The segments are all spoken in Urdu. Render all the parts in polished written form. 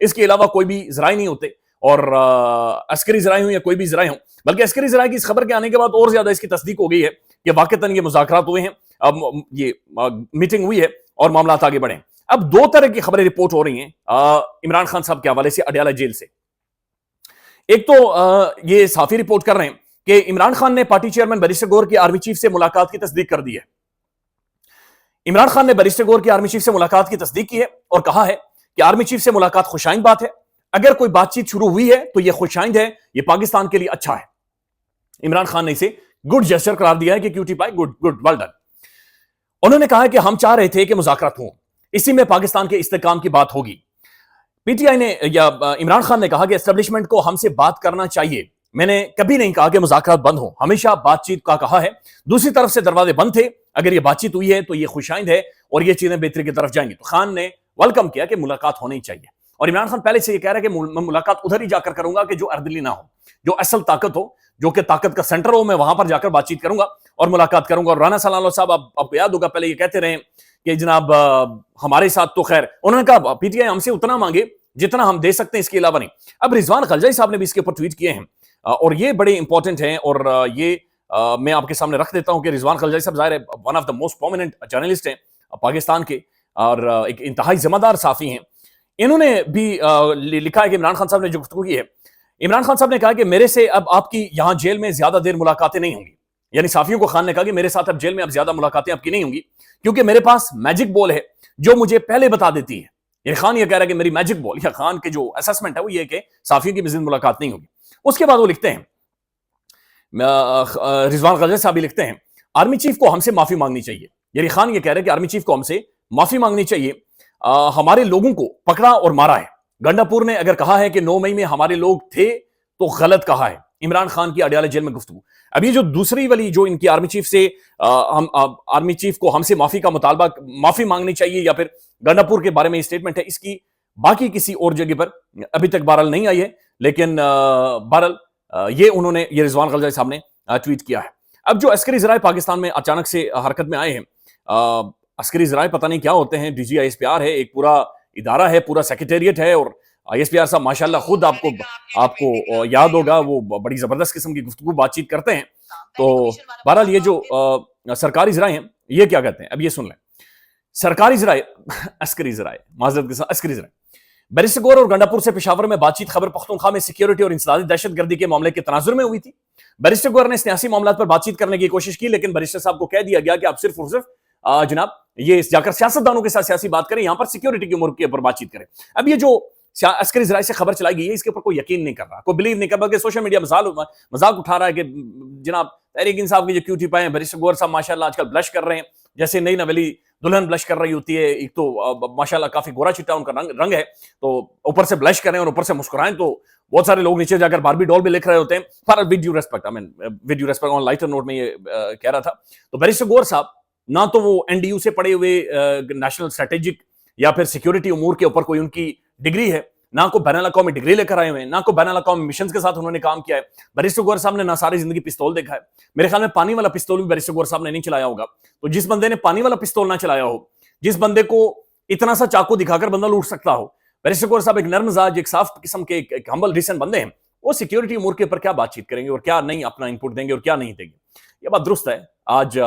اس کے علاوہ کوئی بھی ذرائع نہیں ہوتے، اور عسکری ذرائع ہوں یا کوئی بھی ذرائع ہوں، بلکہ عسکری ذرائع کی اس خبر کے آنے کے بعد اور زیادہ اس کی تصدیق ہو گئی ہے کہ واقعتاً یہ مذاکرات ہوئے ہیں، اب یہ میٹنگ ہوئی ہے اور معاملات آگے بڑھے ہیں۔ اب دو طرح کی خبریں رپورٹ ہو رہی ہیں عمران خان صاحب کے حوالے سے اڈیالہ جیل سے۔ ایک تو یہ صحافی رپورٹ کر رہے ہیں کہ عمران خان نے پارٹی چیئرمین بیرسٹر گور کی آرمی چیف سے ملاقات کی تصدیق کر دی ہے۔ عمران خان نے بیرسٹر گور کی آرمی چیف سے ملاقات کی تصدیق کی ہے اور کہا ہے کہ آرمی چیف سے ملاقات خوشائند بات ہے، اگر کوئی بات چیت شروع ہوئی ہے تو یہ خوشائند ہے، یہ پاکستان کے لیے اچھا ہے۔ عمران خان نے اسے گڈ جیسچر قرار دیا ہے کہ QT پائے، گڈ ویل ڈن۔ انہوں نے کہا کہ ہم چاہ رہے تھے کہ مذاکرات ہوں، اسی میں پاکستان کے استحکام کی بات ہوگی۔ PTI نے یا عمران خان نے کہا کہ اسٹیبلشمنٹ کو ہم سے بات کرنا چاہیے، میں نے کبھی نہیں کہا کہ مذاکرات بند ہوں، ہمیشہ بات چیت کا کہا ہے، دوسری طرف سے دروازے بند تھے، اگر یہ بات چیت ہوئی ہے تو یہ خوشائند ہے اور یہ چیزیں بہتری کی طرف جائیں گی۔ تو خان نے ویلکم کیا کہ ملاقات ہونی چاہیے، اور عمران خان پہلے سے یہ کہہ رہا ہے کہ میں ملاقات ادھر ہی جا کر کروں گا کہ جو اردلی نہ ہو، جو اصل طاقت ہو، جو کہ طاقت کا سینٹر ہو، میں وہاں پر جا کر بات چیت کروں گا اور ملاقات کروں گا۔ اور رانا ثناء اللہ صاحب آپ کو یاد ہوگا پہلے یہ کہتے رہے کہ جناب ہمارے ساتھ تو خیر، انہوں نے کہا PTI ہم سے اتنا مانگے جتنا ہم دے سکتے ہیں، اس کے علاوہ نہیں۔ اب رضوان خلجائی صاحب نے بھی اس کے اوپر ٹویٹ کیے ہیں اور یہ بڑے امپورٹنٹ ہیں، اور یہ میں آپ کے سامنے رکھ دیتا ہوں کہ رضوان خلجائی صاحب ظاہر ہے one of the most prominent journalist ہیں پاکستان کے، اور ایک انتہائی ذمہ دار صحافی ہیں۔ انہوں نے بھی لکھا ہے کہ عمران خان صاحب نے جو گفتگو کی ہے، عمران خان صاحب نے کہا کہ میرے سے اب آپ کی یہاں جیل میں زیادہ دیر ملاقاتیں نہیں ہوں گی، یعنی صحافیوں کو خان نے کہا کہ میرے ساتھ اب جیل میں اب زیادہ ملاقاتیں آپ کی نہیں ہوں گی، کیونکہ میرے پاس میجک بال ہے جو مجھے پہلے بتا دیتی ہے۔ یعنی خان یہ کہہ رہا ہے کہ میری میجک بال، یا خان کے جو اسسمنٹ ہے وہ یہ کہ صحافیوں کی مزید ملاقات نہیں ہوگی۔ اس کے بعد وہ لکھتے ہیں، رضوان خلجائی صاحب بھی لکھتے ہیں، آرمی چیف کو ہم سے معافی مانگنی چاہیے۔ یعنی خان یہ کہہ رہے ہیں کہ آرمی چیف کو ہم سے معافی مانگنی چاہیے، ہمارے لوگوں کو پکڑا اور مارا ہے۔ گنڈا پور نے اگر کہا ہے کہ 9 مئی میں ہمارے لوگ تھے تو غلط کہا ہے۔ عمران خان کی اڈیالہ جیل میں گفتگو۔ اب یہ جو دوسری والی جو ان کی آرمی چیف سے آرمی چیف کو ہم سے معافی کا مطالبہ، معافی مانگنی چاہیے یا پھر گنڈا پور کے بارے میں اسٹیٹمنٹ ہے، اس کی باقی کسی اور جگہ پر ابھی تک بہرحال نہیں آئی ہے، لیکن بہرحال یہ انہوں نے، یہ رضوان خلجائی صاحب نے ٹویٹ کیا ہے۔ اب جو عسکری ذرائع پاکستان میں اچانک سے حرکت میں آئے ہیں، عسکری ذرائع پتہ نہیں کیا ہوتے ہیں، DG ISPR ہے، ایک پورا ادارہ ہے، پورا سیکریٹریٹ ہے، اور ISPR صاحب ماشاءاللہ خود آپ کو یاد ہوگا وہ بڑی زبردست قسم کی گفتگو بات چیت کرتے ہیں۔ تو بہرحال یہ جو سرکاری ذرائع ہیں یہ کیا کہتے ہیں، اب یہ سن لیں۔ سرکاری ذرائع عسکری ذرائع، معذرت کے ساتھ عسکری ذرائع، بیرسٹر گور اور گنڈا پور سے پشاور میں بات چیت خیبر پختونخوا میں سیکیورٹی اور انسدادی دہشت گردی کے معاملے کے تناظر میں ہوئی تھی۔ بیرسٹر گور نے سیاسی معاملات پر بات چیت کرنے کی کوشش کی، لیکن بیرسٹر صاحب کو کہہ دیا گیا کہ آپ صرف اور صرف جناب یہ جا کر سیاستدانوں کے ساتھ سیاسی بات کریں، یہاں پر سیکیورٹی کے امور کے اوپر بات چیت کریں۔ اب یہ جو عسکری ذرائع سے خبر چلائی گئی ہے، اس کے اوپر کوئی یقین نہیں کر رہا، کوئی بلیو نہیں کر رہا، بلکہ سوشل میڈیا مذاق اٹھا رہا ہے کہ جناب تحریک انصاف کی جو QT پائے ہیں، بیرسٹر گور صاحب ماشاءاللہ آج کل بلش کر رہے ہیں، جیسے نئی نویلی دلہن بلش کر رہی ہوتی ہے، ایک تو ماشاءاللہ کافی گورا چٹا ان کا رنگ ہے، تو اوپر سے بلش کریں اور اوپر سے مسکرائیں، تو بہت سارے لوگ نیچے جا کر باربی ڈول بھی لکھ رہے ہوتے ہیں۔ پر with due respect on lighter note میں یہ کہہ رہا تھا۔ تو بیرسٹر گور صاحب نہ تو وہ NDU سے پڑھے ہوئے نیشنل اسٹریٹجک یا پھر سیکیورٹی امور کے اوپر کوئی ان کی ڈگری ہے، نہ کوئی بین الاقوامی ڈگری لے کر آئے ہوئے ہیں، نہ کوئی بین الاقوامی مشنز کے ساتھ انہوں نے کام کیا ہے۔ بیرسٹر گور صاحب نے نہ ساری زندگی پستول دیکھا ہے، میرے خیال میں پانی والا پستول بھی بیرسٹر گور صاحب نے نہیں چلایا ہوگا۔ تو جس بندے نے پانی والا پستول نہ چلایا ہو، جس بندے کو اتنا سا چاقو دکھا کر بندہ لوٹ سکتا ہو، بیرسٹر گور صاحب ایک نرم مزاج، ایک صاف قسم کے ایک ہمبل ڈیسنٹ بندے ہیں، وہ سیکیورٹی امور کے اوپر کیا بات چیت کریں گے اور کیا نہیں اپنا انپٹ دیں گے اور کیا نہیں دیں گے، یہ بات درست ہے۔ آج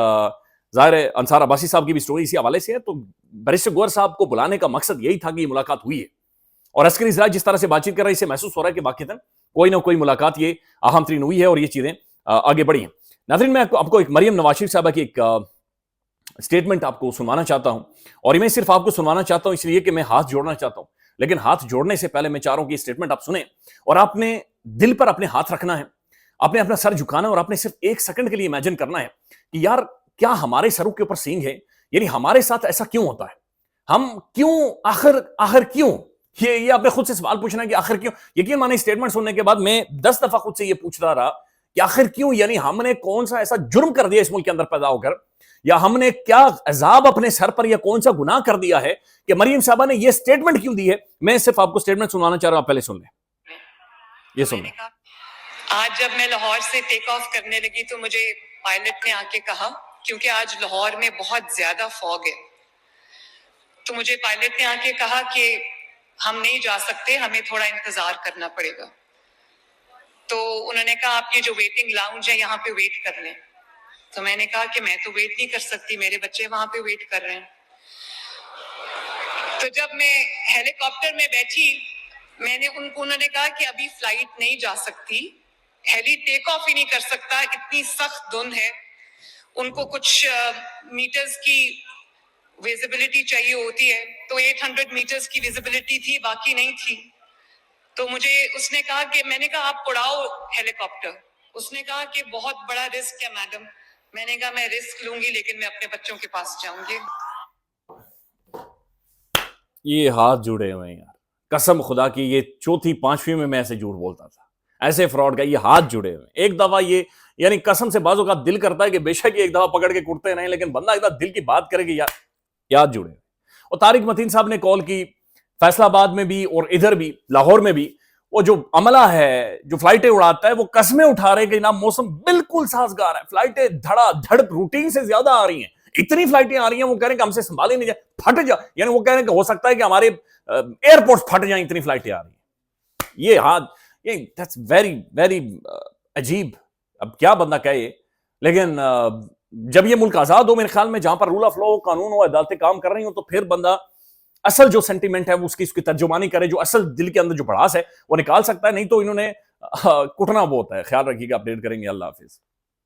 ظاہر ہے انصار عباسی صاحب کی بھی سٹوری اسی حوالے سے ہے، تو بیرسٹر گور صاحب کو بلانے کا مقصد یہی تھا کہ یہ ملاقات ہوئی ہے، اور عسکری ذرائع جس طرح سے بات چیت کر رہا ہے، اسے محسوس ہو رہا ہے کہ واقعتاً کوئی نہ کوئی ملاقات یہ اہم ترین ہوئی ہے اور یہ چیزیں آگے بڑھی ہیں۔ ناظرین، میں آپ کو ایک مریم نواز شریف صاحبہ کی ایک اسٹیٹمنٹ آپ کو سنوانا چاہتا ہوں، اور میں صرف آپ کو سنوانا چاہتا ہوں اس لیے کہ میں ہاتھ جوڑنا چاہتا ہوں، لیکن ہاتھ جوڑنے سے پہلے میں چاہ رہا ہوں کہ اسٹیٹمنٹ آپ سنیں، اور آپ نے دل پر اپنے ہاتھ رکھنا ہے، آپ نے اپنا سر جھکانا ہے، اور آپ نے صرف ایک سیکنڈ کے لیے امیجن کرنا ہے کہ یار کیا ہمارے سروں کے اوپر سینگ ہے، یعنی ہمارے ساتھ ایسا کیوں ہوتا ہے، ہم کیوں آخر کیوں، یہ آپ نے خود سے سوال پوچھنا ہے کہ آخر کیوں۔ یقین مانے اسٹیٹمنٹ سننے کے بعد میں 10 دفعہ خود سے یہ پوچھتا رہا کہ آخر کیوں، یعنی ہم نے کون سا ایسا جرم کر دیا اس ملک کے اندر پیدا ہو کر، یا ہم نے کیا عذاب اپنے سر پر یا کون سا گناہ کر دیا ہے کہ مریم صاحبہ نے یہ سٹیٹمنٹ کیوں دی ہے۔ میں صرف آپ کو سٹیٹمنٹ سنوانا چاہ رہا ہوں، آپ پہلے سن لیں، یہ سن لیں۔ آج جب میں لاہور سے ٹیک آف کرنے لگی تو مجھے پائلٹ نے آ کے کہا، کیونکہ آج لاہور میں بہت زیادہ فوگ ہے، تو مجھے پائلٹ نے آ کے کہا کہ ہم نہیں جا سکتے, ہمیں تھوڑا انتظار کرنا پڑے گا. تو انہوں نے کہا آپ یہ جو ویٹنگ لاؤنج ہے یہاں پہ ویٹ کر لیں. تو میں نے کہا کہ میں تو ویٹ نہیں کر سکتی, میرے بچے وہاں پہ ویٹ کر رہے ہیں. تو جب میں ہیلی کاپٹر میں بیٹھی, میں نے انہوں نے کہا کہ ابھی فلائٹ نہیں جا سکتی, ہیلی ٹیک آف ہی نہیں کر سکتا, اتنی سخت دھند ہے. ان کو کچھ میٹرز کی ویزیبلٹی چاہیے ہوتی ہے, تو 800 میٹرز کی ویزیبلٹی تھی, باقی نہیں تھی. تو مجھے اس نے کہا کہ, میں نے کہا آپ اڑاؤ ہیلی کاپٹر. اس نے کہا کہ بہت بڑا رسک ہے میڈم. میں نے کہا میں رسک لوں گی لیکن میں اپنے بچوں کے پاس جاؤں گی. یہ ہاتھ جڑے ہوئے ہیں یار, قسم خدا کی یہ چوتھی پانچویں میں ایسے جھوٹ بولتا تھا, ایسے فراڈ کا یہ ہاتھ جڑے ہوئے. ایک دفعہ یہ یعنی قسم سے بعضوں کا دل کرتا ہے کہ بے شک ایک دفعہ پکڑ کے کٹتے رہیں, لیکن بندہ ایک دفعہ دل کی بات کرے کہ یار ہاتھ جڑے. اور طارق متین صاحب نے کال کی, فیصلہ آباد میں بھی اور ادھر بھی لاہور میں بھی, وہ جو عملہ ہے جو فلائٹیں اڑاتا ہے وہ قسمیں اٹھا رہے کہ جناب موسم بالکل سازگار ہے, فلائٹیں دھڑا دھڑ روٹین سے زیادہ آ رہی ہیں, اتنی فلائٹیں آ رہی ہیں, وہ کہہ رہے ہیں کہ ہم سے سنبھالے نہیں جائے, پھٹ جا, یعنی وہ کہہ رہے ہیں کہ ہو سکتا ہے کہ ہمارے ایئرپورٹ پھٹ جائیں, اتنی فلائٹیں آ رہی ہیں. یہ ہاتھ, یہ that's very very عجیب. اب کیا بندہ کہے, لیکن جب یہ ملک آزاد ہو میرے خیال میں, جہاں پر رول آف لا ہو, قانون ہو, عدالتیں کام کر رہی ہوں, تو پھر بندہ اصل جو سینٹیمنٹ ہے وہ اس کی ترجمانی کرے, جو اصل دل کے اندر جو بڑاس ہے وہ نکال سکتا ہے. نہیں تو انہوں نے کٹنا بہت ہے. خیال رکھیے گا, اپڈیٹ کریں گے. اللہ حافظ.